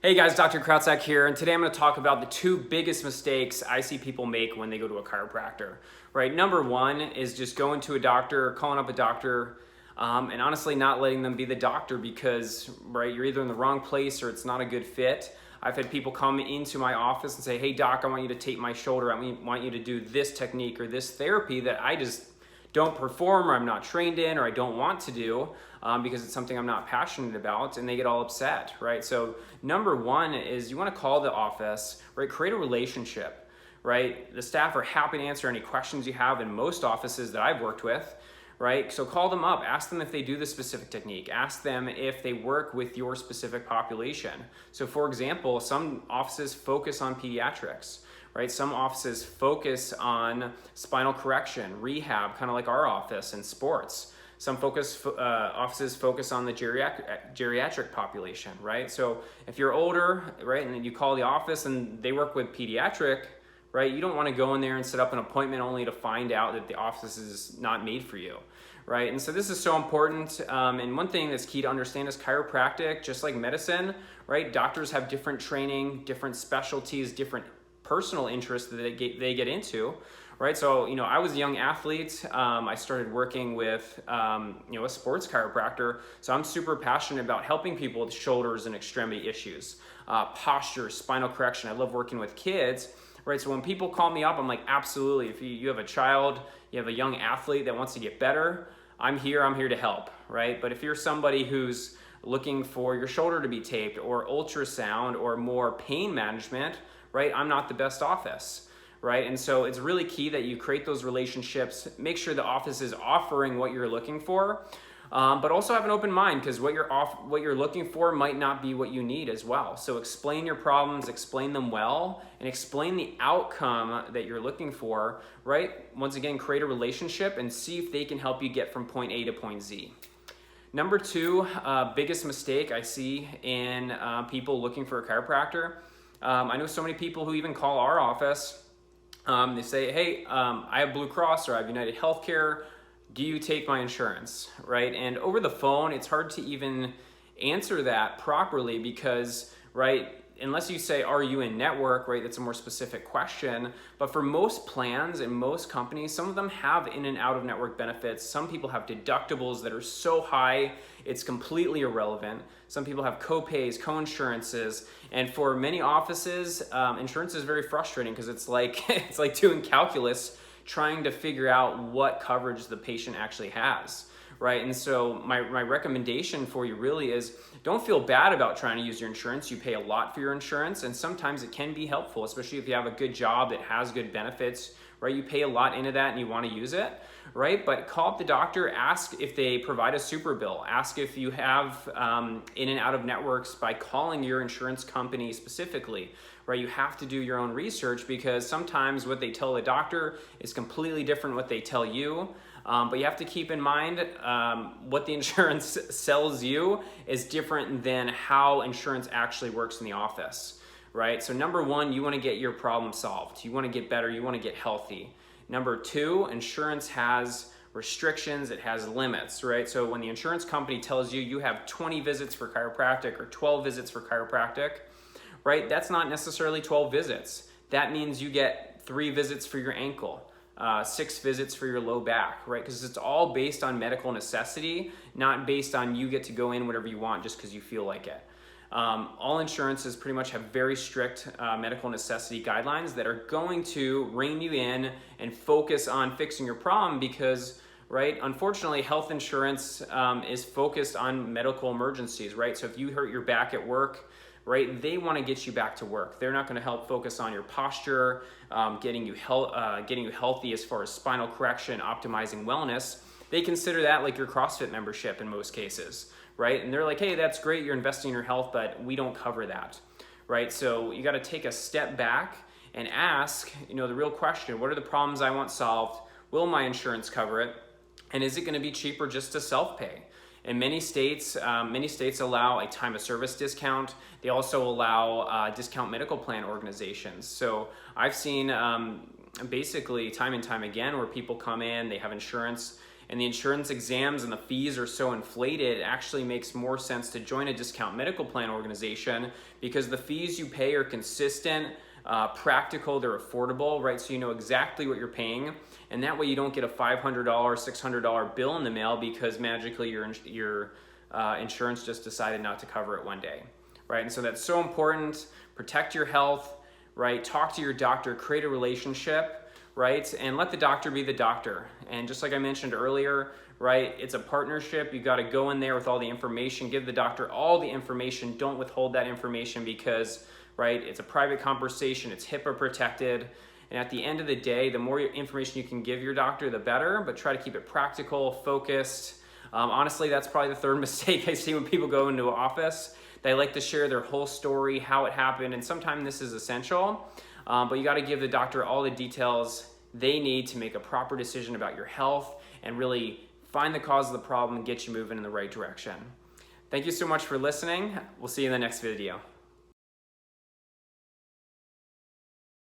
Hey guys, Dr. Krautsack here, and today I'm going to talk about the two biggest mistakes I see people make when they go to a chiropractor. Right, number one is just going to a doctor, calling up a doctor, and honestly not letting them be the doctor because you're either in the wrong place or it's not a good fit. I've had people come into my office and say, "Hey doc, I want you to tape my shoulder. I want you to do this technique or this therapy that I just don't perform or I'm not trained in or I don't want to do because it's something I'm not passionate about," and they get all upset, right? So number one is you want to call the office, right? Create a relationship, right? The staff are happy to answer any questions you have in most offices that I've worked with, right? So call them up, ask them if they do the specific technique, ask them if they work with your specific population. So for example, some offices focus on pediatrics, right? Some offices focus on spinal correction, rehab, kind of like our office, and sports. Some offices focus on the geriatric population, right? So if you're older, right, and then you call the office and they work with pediatric, right, you don't want to go in there and set up an appointment only to find out that the office is not made for you, right? And so this is so important. And one thing that's key to understand is chiropractic, just like medicine, right? Doctors have different training, different specialties, different personal interests that they get into, right? So, I was a young athlete. I started working with, a sports chiropractor. So I'm super passionate about helping people with shoulders and extremity issues, posture, spinal correction. I love working with kids, right? So when people call me up, I'm like, absolutely. If you have a child, you have a young athlete that wants to get better, I'm here to help, right? But if you're somebody who's looking for your shoulder to be taped or ultrasound or more pain management, right, I'm not the best office, right? And so it's really key that you create those relationships, make sure the office is offering what you're looking for, but also have an open mind because what you're looking for might not be what you need as well. So explain your problems, explain them well, and explain the outcome that you're looking for, right? Once again, create a relationship and see if they can help you get from point A to point Z. Number two, biggest mistake I see in people looking for a chiropractor. I know so many people who even call our office. They say, "Hey, I have Blue Cross or I have United Healthcare. Do you take my insurance?" Right? And over the phone, it's hard to even answer that properly because, right, unless you say, "Are you in network?" Right? That's a more specific question. But for most plans and most companies, some of them have in and out of network benefits. Some people have deductibles that are so high, it's completely irrelevant. Some people have co-pays, co-insurances. And for many offices, insurance is very frustrating because it's like doing calculus, trying to figure out what coverage the patient actually has, right? And so my recommendation for you really is don't feel bad about trying to use your insurance. You pay a lot for your insurance, and sometimes it can be helpful, especially if you have a good job that has good benefits, right? You pay a lot into that and you want to use it, right? But call up the doctor, ask if they provide a super bill, ask if you have in and out of networks by calling your insurance company specifically, right? You have to do your own research because sometimes what they tell the doctor is completely different what they tell you. But you have to keep in mind what the insurance sells you is different than how insurance actually works in the office, right? So number one, you want to get your problem solved. You want to get better. You want to get healthy. Number two, insurance has restrictions. It has limits, right? So when the insurance company tells you you have 20 visits for chiropractic or 12 visits for chiropractic, right? That's not necessarily 12 visits. That means you get 3 visits for your ankle. 6 visits for your low back, right? Because it's all based on medical necessity, not based on you get to go in whatever you want just because you feel like it. All insurances pretty much have very strict medical necessity guidelines that are going to rein you in and focus on fixing your problem because, right, unfortunately, health insurance is focused on medical emergencies, right? So if you hurt your back at work, right, they want to get you back to work. They're not going to help focus on your posture, getting you healthy as far as spinal correction, optimizing wellness. They consider that like your CrossFit membership in most cases, right? And they're like, "Hey, that's great, you're investing in your health, but we don't cover that," right? So you got to take a step back and ask, the real question: what are the problems I want solved? Will my insurance cover it? And is it going to be cheaper just to self-pay? And many states allow a time of service discount. They also allow discount medical plan organizations. So I've seen basically time and time again where people come in, they have insurance, and the insurance exams and the fees are so inflated, it actually makes more sense to join a discount medical plan organization, because the fees you pay are consistent, practical, they're affordable, right? So you know exactly what you're paying, and that way you don't get a $500, $600 bill in the mail because magically your insurance just decided not to cover it one day, right? And so that's so important. Protect your health, right? Talk to your doctor, create a relationship, right? And let the doctor be the doctor. And just like I mentioned earlier, right, it's a partnership. You got to go in there with all the information, give the doctor all the information. Don't withhold that information because, right, it's a private conversation, it's HIPAA protected. And at the end of the day, the more information you can give your doctor, the better, but try to keep it practical, focused. Honestly, that's probably the third mistake I see when people go into an office. They like to share their whole story, how it happened, and sometimes this is essential, but you gotta give the doctor all the details they need to make a proper decision about your health and really find the cause of the problem and get you moving in the right direction. Thank you so much for listening. We'll see you in the next video.